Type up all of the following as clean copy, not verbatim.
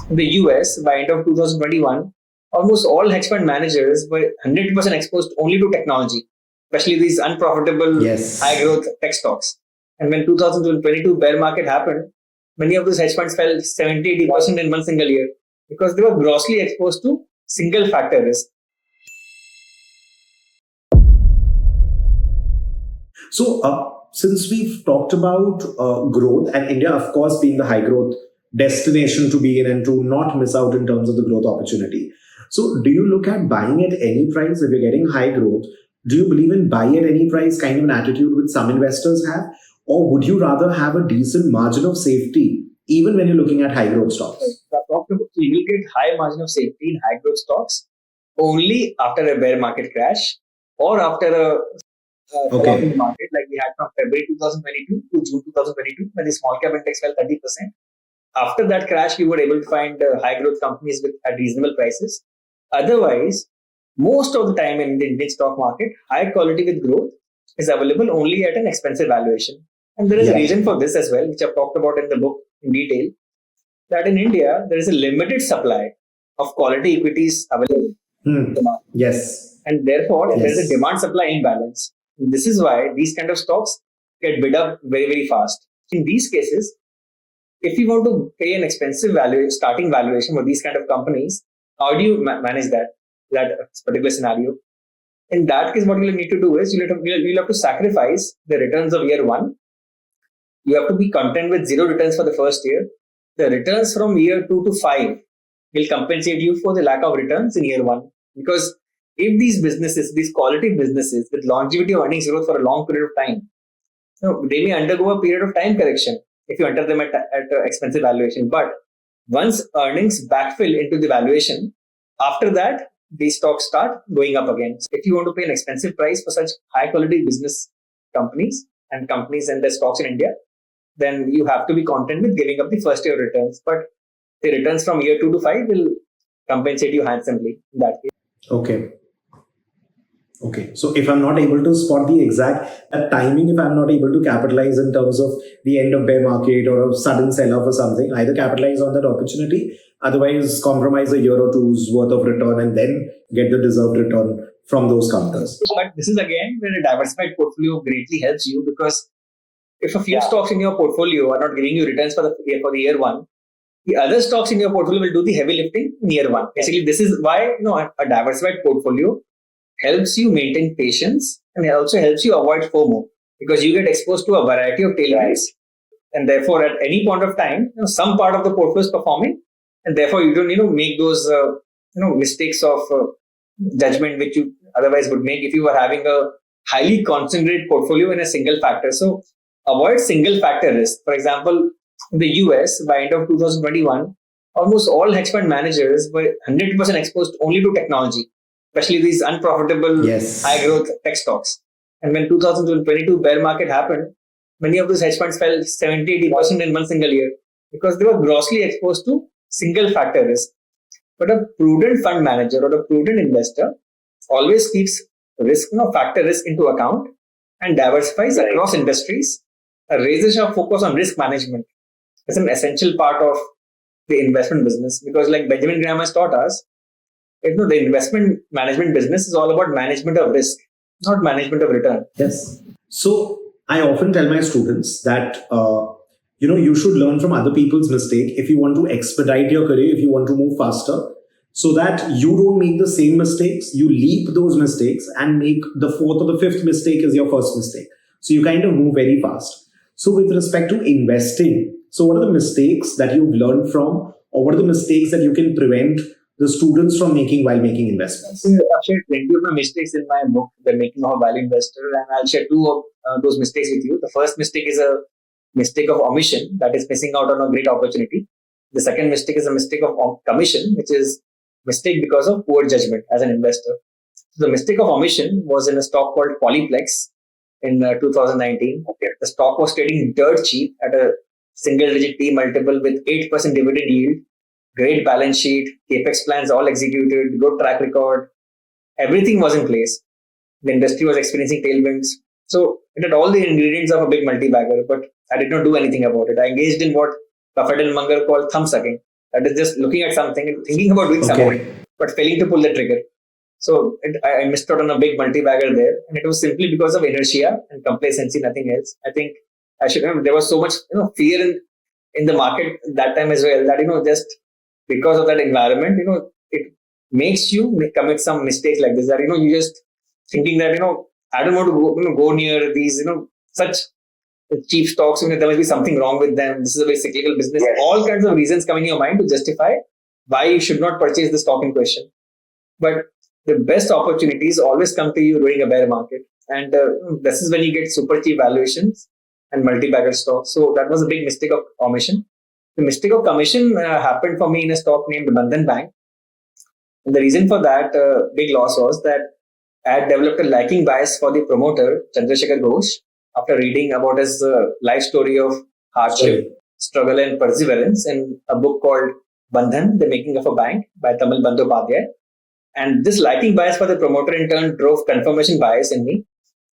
In the US, by end of 2021, almost all hedge fund managers were 100% exposed only to technology, especially these unprofitable, high Yes. growth tech stocks. And when 2022 bear market happened, many of those hedge funds fell 70-80% in one single year because they were grossly exposed to single factor risk. So, since we've talked about growth and India, of course, being the high growth destination to be in and to not miss out in terms of the growth opportunity. So, do you look at buying at any price if you're getting high growth? Do you believe in buy at any price kind of an attitude which some investors have? Or would you rather have a decent margin of safety even when you're looking at high growth stocks? You will get high margin of safety in high growth stocks only after a bear market crash or after a sell-off in the market like we had from February 2022 to June 2022 when the small cap index fell 30%. After that crash, you were able to find high growth companies at reasonable prices. Otherwise, most of the time in the Indian stock market, high quality with growth is available only at an expensive valuation. And there is a reason for this as well, which I've talked about in the book in detail, that in India, there is a limited supply of quality equities available in the market. Yes. And therefore, there is a demand supply imbalance. This is why these kind of stocks get bid up very, very fast. In these cases, if you want to pay an expensive starting valuation for these kind of companies, how do you manage that particular scenario? In that case, what you'll need to do is you'll have to sacrifice the returns of year one. You have to be content with zero returns for the first year. The returns from year 2 to 5 will compensate you for the lack of returns in year one. Because if these businesses, these quality businesses with longevity of earnings growth for a long period of time, they may undergo a period of time correction if you enter them at expensive valuation. But once earnings backfill into the valuation, after that, these stocks start going up again. So if you want to pay an expensive price for such high quality business companies and their stocks in India, then you have to be content with giving up the first year returns. But the returns from year 2 to 5 will compensate you handsomely in that case. Okay. So if I'm not able to spot the exact timing, if I'm not able to capitalize in terms of the end of bear market or a sudden sell-off or something, either capitalize on that opportunity, otherwise compromise a year or two's worth of return and then get the deserved return from those counters. But this is again where a diversified portfolio greatly helps you, because if a few stocks in your portfolio are not giving you returns for the year one, the other stocks in your portfolio will do the heavy lifting in year one. Basically, this is why a diversified portfolio helps you maintain patience and it also helps you avoid FOMO, because you get exposed to a variety of tailwinds, and therefore at any point of time, some part of the portfolio is performing, and therefore you don't make those mistakes of judgment which you otherwise would make if you were having a highly concentrated portfolio in a single factor. So avoid single factor risk. For example, in the US, by end of 2021, almost all hedge fund managers were 100% exposed only to technology, especially these unprofitable, high growth tech stocks. And when 2022 bear market happened, many of those hedge funds fell 70-80% in one single year because they were grossly exposed to single factor risk. But a prudent fund manager or a prudent investor always keeps factor risk into account and diversifies across industries, raises your focus on risk management. It's an essential part of the investment business, because like Benjamin Graham has taught us, the investment management business is all about management of risk, not management of return. Yes. So I often tell my students that, you should learn from other people's mistake if you want to expedite your career, if you want to move faster, so that you don't make the same mistakes. You leap those mistakes and make the fourth or the fifth mistake as your first mistake. So you kind of move very fast. So with respect to investing, so what are the mistakes that you've learned from, or what are the mistakes that you can prevent the students from making while making investments? I've shared plenty of my mistakes in my book, The Making of a Value Investor, and I'll share two of those mistakes with you. The first mistake is a mistake of omission, that is missing out on a great opportunity. The second mistake is a mistake of commission, which is mistake because of poor judgment as an investor. So the mistake of omission was in a stock called Polyplex in 2019. The stock was trading dirt cheap at a single-digit P multiple with 8% dividend yield, great balance sheet, capex plans all executed, good track record. Everything was in place. The industry was experiencing tailwinds. So it had all the ingredients of a big multi-bagger, but I did not do anything about it. I engaged in what Buffett and Munger call thumb sucking. That is just looking at something and thinking about doing something, but failing to pull the trigger. So I missed out on a big multi-bagger there, and it was simply because of inertia and complacency, nothing else. I think I should remember there was so much fear in the market that time as well, that just because of that environment, it makes you commit some mistakes like this. That you just thinking that I don't want to go near these such cheap stocks. There must be something wrong with them. This is a very cyclical business. Yes. All kinds of reasons come in your mind to justify why you should not purchase the stock in question. But the best opportunities always come to you during a bear market, and this is when you get super cheap valuations and multi-bagger stocks. So that was a big mistake of omission. The mistake of commission happened for me in a stock named Bandhan Bank, and the reason for that big loss was that I had developed a liking bias for the promoter Chandrasekhar Ghosh after reading about his life story of hardship, struggle, and perseverance in a book called Bandhan: The Making of a Bank by Tamal Bandyopadhyay. And this liking bias for the promoter in turn drove confirmation bias in me.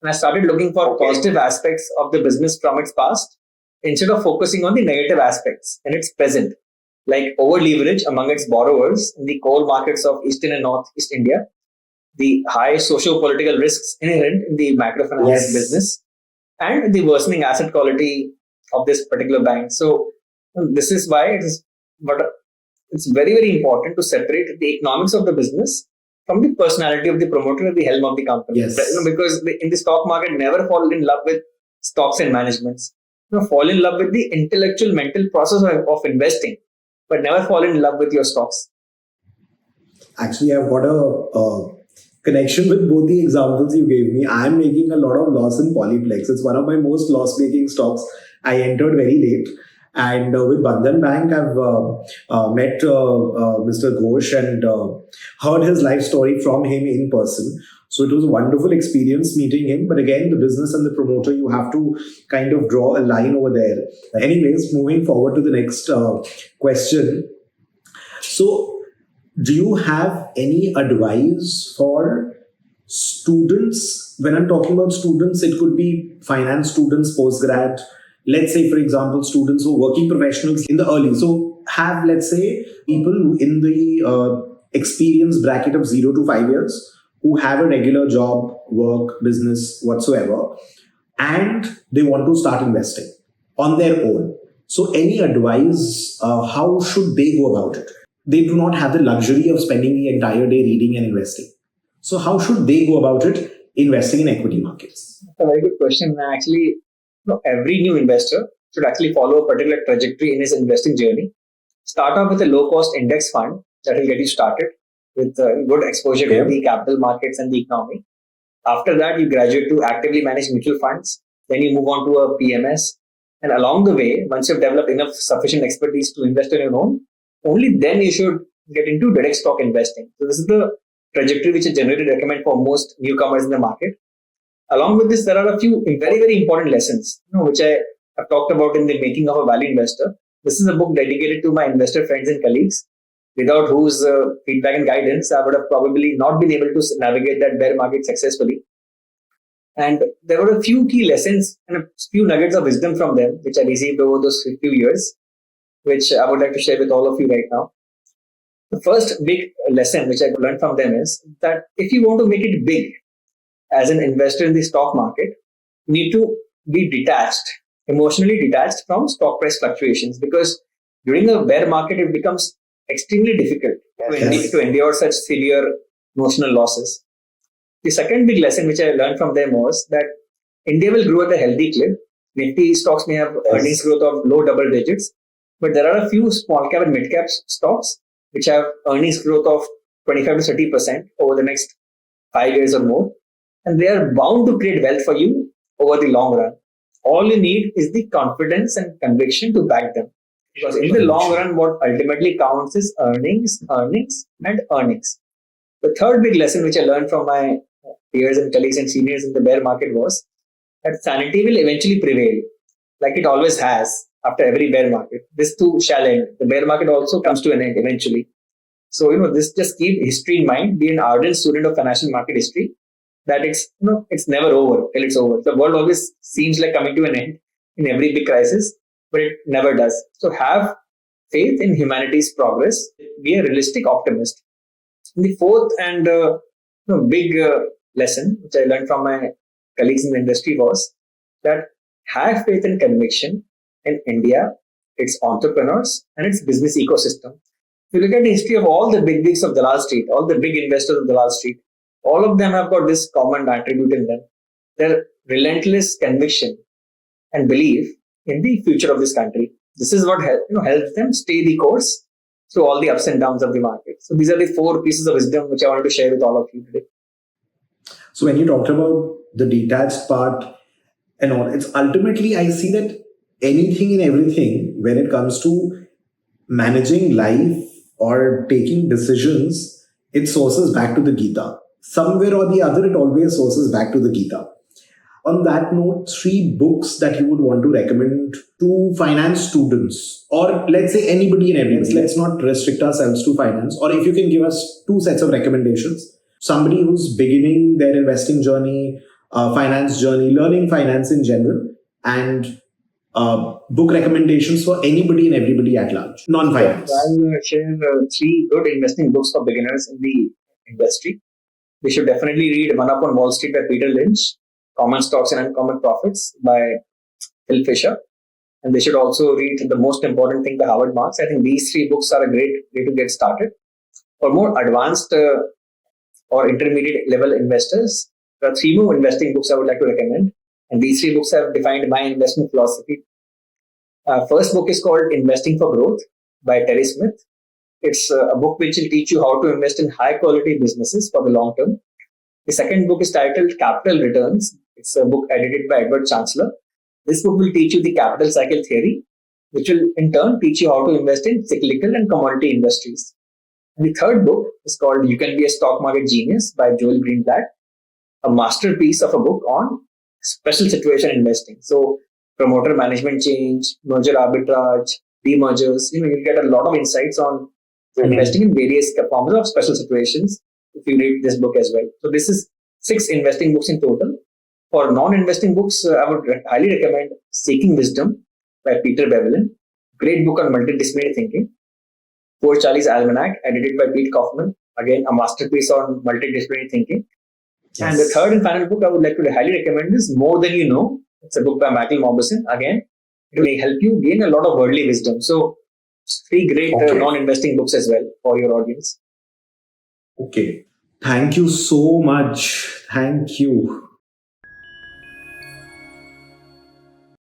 And I started looking for positive aspects of the business from its past instead of focusing on the negative aspects in its present, like over leverage among its borrowers in the coal markets of Eastern and Northeast India, the high socio-political risks inherent in the microfinance business, and the worsening asset quality of this particular bank. So this is why it's very, very important to separate the economics of the business from the personality of the promoter at the helm of the company. Yes. Because in the stock market, never fall in love with stocks and managements. Fall in love with the intellectual, mental process of investing, but never fall in love with your stocks. Actually, I've got a connection with both the examples you gave me. I'm making a lot of loss in Polyplex. It's one of my most loss-making stocks. I entered very late. And with Bandhan Bank, I've met Mr. Ghosh and heard his life story from him in person. So it was a wonderful experience meeting him. But again, the business and the promoter, you have to kind of draw a line over there. Anyways, moving forward to the next question. So do you have any advice for students? When I'm talking about students, it could be finance students, postgrad. Let's say, for example, students who are working professionals in the early. So have, let's say, people in the experience bracket of 0 to 5 years who have a regular job, work, business, whatsoever, and they want to start investing on their own. So any advice, how should they go about it? They do not have the luxury of spending the entire day reading and investing. So how should they go about it, investing in equity markets? That's a very good question. Actually, every new investor should actually follow a particular trajectory in his investing journey. Start off with a low-cost index fund that will get you started with good exposure to the capital markets and the economy. After that, you graduate to actively managed mutual funds. Then you move on to a PMS. And along the way, once you've developed enough sufficient expertise to invest on your own, only then you should get into direct stock investing. So this is the trajectory which I generally recommend for most newcomers in the market. Along with this, there are a few very, very important lessons, which I have talked about in The Making of a Value Investor. This is a book dedicated to my investor friends and colleagues, without whose feedback and guidance, I would have probably not been able to navigate that bear market successfully. And there were a few key lessons and a few nuggets of wisdom from them, which I received over those few years, which I would like to share with all of you right now. The first big lesson which I learned from them is that if you want to make it big as an investor in the stock market, you need to be detached, emotionally detached from stock price fluctuations, because during a bear market, it becomes extremely difficult to endure such severe notional losses. The second big lesson which I learned from them was that India will grow at a healthy clip. Nifty stocks may have earnings growth of low double digits, but there are a few small cap and mid cap stocks which have earnings growth of 25 to 30% over the next 5 years or more. And they are bound to create wealth for you over the long run. All you need is the confidence and conviction to back them. Because in the long run, what ultimately counts is earnings, and earnings. The third big lesson which I learned from my peers and colleagues and seniors in the bear market was that sanity will eventually prevail, like it always has after every bear market. This too shall end. The bear market also comes to an end eventually. So, this just keep history in mind. Be an ardent student of financial market history. That it's never over till it's over. The world always seems like coming to an end in every big crisis, but it never does. So have faith in humanity's progress, be a realistic optimist. And the fourth and big lesson, which I learned from my colleagues in the industry, was that have faith and conviction in India, its entrepreneurs, and its business ecosystem. If you look at the history of all the big wigs of Dalal Street, all the big investors of Dalal Street, all of them have got this common attribute in them: their relentless conviction and belief in the future of this country. This is what helps them stay the course through all the ups and downs of the market. So these are the four pieces of wisdom which I wanted to share with all of you today. So when you talked about the detached part and all, it's ultimately, I see that anything and everything when it comes to managing life or taking decisions, it sources back to the Gita. Somewhere or the other, it always sources back to the Gita. On that note, 3 books that you would want to recommend to finance students, or let's say anybody and everybody. Let's not restrict ourselves to finance. Or if you can give us 2 sets of recommendations, somebody who's beginning their investing journey, finance journey, learning finance in general, and book recommendations for anybody and everybody at large, non-finance. I'll share 3 good investing books for beginners in the industry. They should definitely read One Up on Wall Street by Peter Lynch, Common Stocks and Uncommon Profits by Phil Fisher. And they should also read The Most Important Thing by Howard Marks. I think these 3 books are a great way to get started. For more advanced or intermediate level investors, there are 3 more investing books I would like to recommend. And these 3 books have defined my investment philosophy. First book is called Investing for Growth by Terry Smith. It's a book which will teach you how to invest in high quality businesses for the long term. The second book is titled Capital Returns. It's a book edited by Edward Chancellor. This book will teach you the capital cycle theory, which will in turn teach you how to invest in cyclical and commodity industries. And the third book is called You Can Be a Stock Market Genius by Joel Greenblatt, a masterpiece of a book on special situation investing. So promoter management change, merger arbitrage, demergers, you'll get a lot of insights on investing in various forms of special situations if you read this book as well. So this is 6 investing books in total. For non-investing books, I would highly recommend Seeking Wisdom by Peter Bevelin. Great book on multidisciplinary thinking. Poor Charlie's Almanac, edited by Pete Kaufman. Again, a masterpiece on multidisciplinary thinking. Yes. And the third and final book I would like to highly recommend is More Than You Know. It's a book by Michael Mauboussin. Again, it will help you gain a lot of worldly wisdom. So 3 great non-investing books as well for your audience. Okay. Thank you so much. Thank you.